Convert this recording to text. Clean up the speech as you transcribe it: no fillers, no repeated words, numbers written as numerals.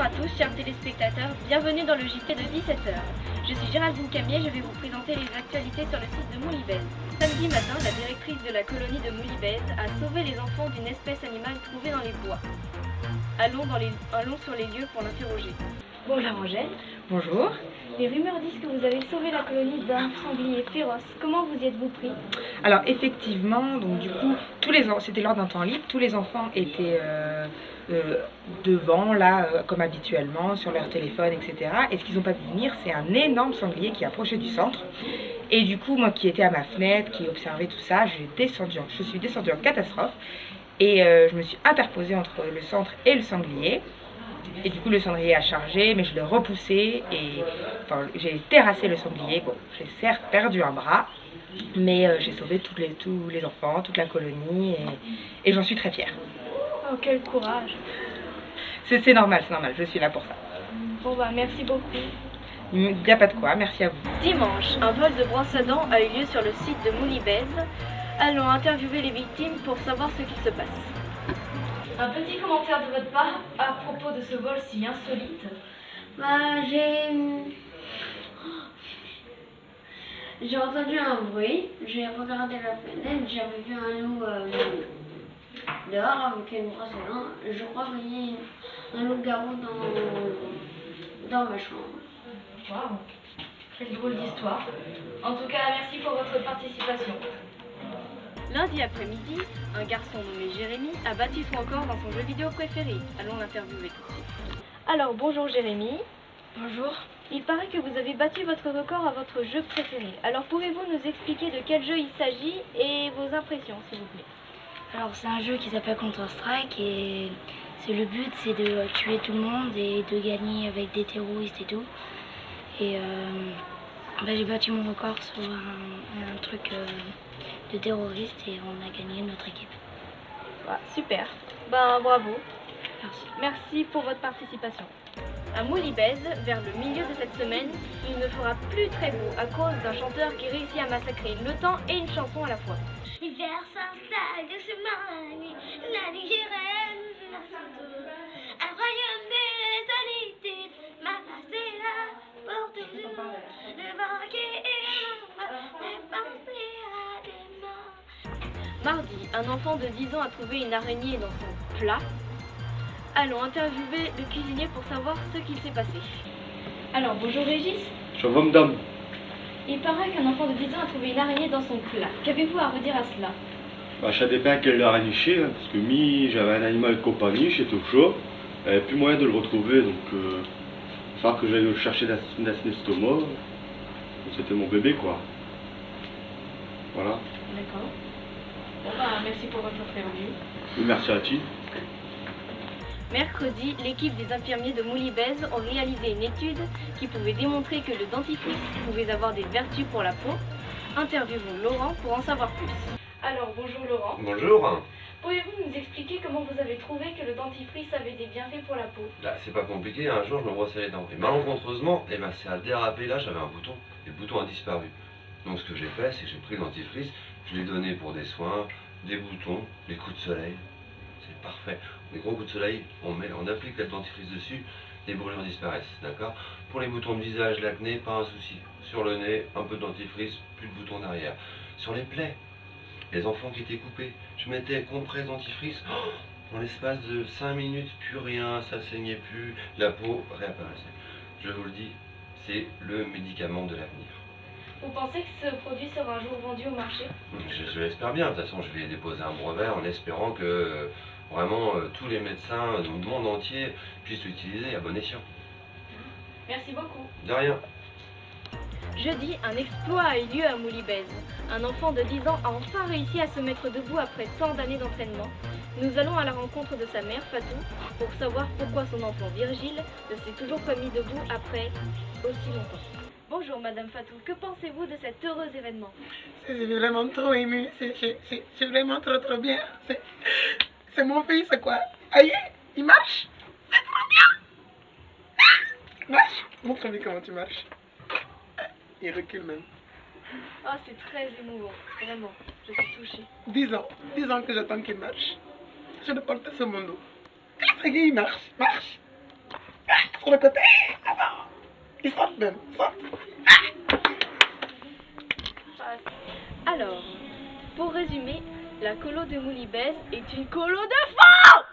à tous, chers téléspectateurs, bienvenue dans le JT de 17h. Je suis Géraldine Camier, je vais vous présenter les actualités sur le site de Moulibèze. Samedi matin, la directrice de la colonie de Moulibèze a sauvé les enfants d'une espèce animale trouvée dans les bois. Allons sur les lieux pour l'interroger. Bonjour Angèle. Bonjour. Les rumeurs disent que vous avez sauvé la colonie d'un sanglier féroce. Comment vous y êtes-vous pris? Alors effectivement, donc du coup, c'était lors d'un temps libre, tous les enfants étaient devant, là, comme habituellement, sur leur téléphone, etc. Et ce qu'ils n'ont pas vu venir, c'est un énorme sanglier qui approchait du centre. Et du coup, moi qui étais à ma fenêtre, qui observais tout ça, je suis descendue en catastrophe. Et je me suis interposée entre le centre et le sanglier. Et du coup, le sanglier a chargé, mais je l'ai repoussé et enfin, j'ai terrassé le sanglier. Bon, j'ai certes perdu un bras, mais j'ai sauvé tous les enfants, toute la colonie et j'en suis très fière. Oh, quel courage! C'est normal, je suis là pour ça. Bon bah, merci beaucoup. Il n'y a pas de quoi, merci à vous. Dimanche, un vol de brosse à dents a eu lieu sur le site de Moulibèze. Allons interviewer les victimes pour savoir ce qu'il se passe. Un petit commentaire de votre part à propos de ce vol si insolite. J'ai entendu un bruit, j'ai regardé la fenêtre, j'avais vu un loup dehors avec une brosse à dents. Je crois qu'il y a un loup-garou dans ma chambre. Waouh, quelle drôle d'histoire. En tout cas, merci pour votre participation. Lundi après-midi, un garçon nommé Jérémy a battu son record dans son jeu vidéo préféré. Allons l'interviewer tout de suite. Alors, bonjour Jérémy. Bonjour. Il paraît que vous avez battu votre record à votre jeu préféré. Alors, pouvez-vous nous expliquer de quel jeu il s'agit et vos impressions, s'il vous plaît? Alors c'est un jeu qui s'appelle Counter-Strike et le but c'est de tuer tout le monde et de gagner avec des terroristes et tout. Et j'ai battu mon record sur un truc de terroriste et on a gagné notre équipe. Ouais, super. Ben bravo. Merci. Merci pour votre participation. À Moulibèze, vers le milieu de cette semaine, il ne fera plus très beau à cause d'un chanteur qui réussit à massacrer le temps et une chanson à la fois. L'hiver s'installe doucement, la Nigérienne, un royaume des solitudes, ma place est là pour toujours, le vent qui est pensé à des morts. Mardi, un enfant de 10 ans a trouvé une araignée dans son plat. Allons interviewer le cuisinier pour savoir ce qu'il s'est passé. Alors, bonjour Régis. Bonjour madame. Il paraît qu'un enfant de 10 ans a trouvé une araignée dans son plat. Qu'avez-vous à redire à cela? Je savais pas quelle araignée chez, parce que j'avais un animal de compagnie, j'étais au chaud, il n'y avait plus moyen de le retrouver, donc il va falloir que j'aille le chercher d'Asnestomo. C'était mon bébé quoi. Voilà. D'accord. Bon bah, merci pour votre interview. Merci à ti. Mercredi, l'équipe des infirmiers de Moulibèze ont réalisé une étude qui pouvait démontrer que le dentifrice pouvait avoir des vertus pour la peau. Interviewons Laurent pour en savoir plus. Alors, bonjour Laurent. Bonjour. Pouvez-vous nous expliquer comment vous avez trouvé que le dentifrice avait des bienfaits pour la peau? C'est pas compliqué, un jour je me brossais les dents. Et malencontreusement, ça a dérapé là, j'avais un bouton. Et le bouton a disparu. Donc ce que j'ai fait, c'est que j'ai pris le dentifrice, je l'ai donné pour des soins, des boutons, des coups de soleil. C'est parfait. Les gros coups de soleil, on applique le dentifrice dessus, les brûlures disparaissent, d'accord? Pour les boutons de visage, l'acné, pas un souci. Sur le nez, un peu de dentifrice, plus de boutons derrière. Sur les plaies, les enfants qui étaient coupés, je mettais compresse dentifrice, en l'espace de 5 minutes, plus rien, ça saignait plus, la peau réapparaissait. Je vous le dis, c'est le médicament de l'avenir. Vous pensez que ce produit sera un jour vendu au marché? Je l'espère bien, de toute façon je vais déposer un brevet en espérant que vraiment tous les médecins du monde entier puissent l'utiliser à bon escient. Merci beaucoup. De rien. Jeudi, un exploit a eu lieu à Moulibèze. Un enfant de 10 ans a enfin réussi à se mettre debout après tant d'années d'entraînement. Nous allons à la rencontre de sa mère, Fatou, pour savoir pourquoi son enfant Virgile ne s'est toujours pas mis debout après aussi longtemps. Bonjour Madame Fatou, que pensez-vous de cet heureux événement? C'est vraiment trop ému, c'est vraiment trop bien. C'est mon fils, quoi. Aïe, il marche. C'est trop bien. Marche. Montre-lui comment tu marches. Il recule même. Oh, c'est très émouvant, vraiment, je suis touchée. 10 ans que j'attends qu'il marche. Je le porte sur mon dos. Ça y est, il marche. sur le côté. Ah non. Ils sortent même. Ils sortent. Alors, pour résumer, la colo de Moulibès est une colo de fou!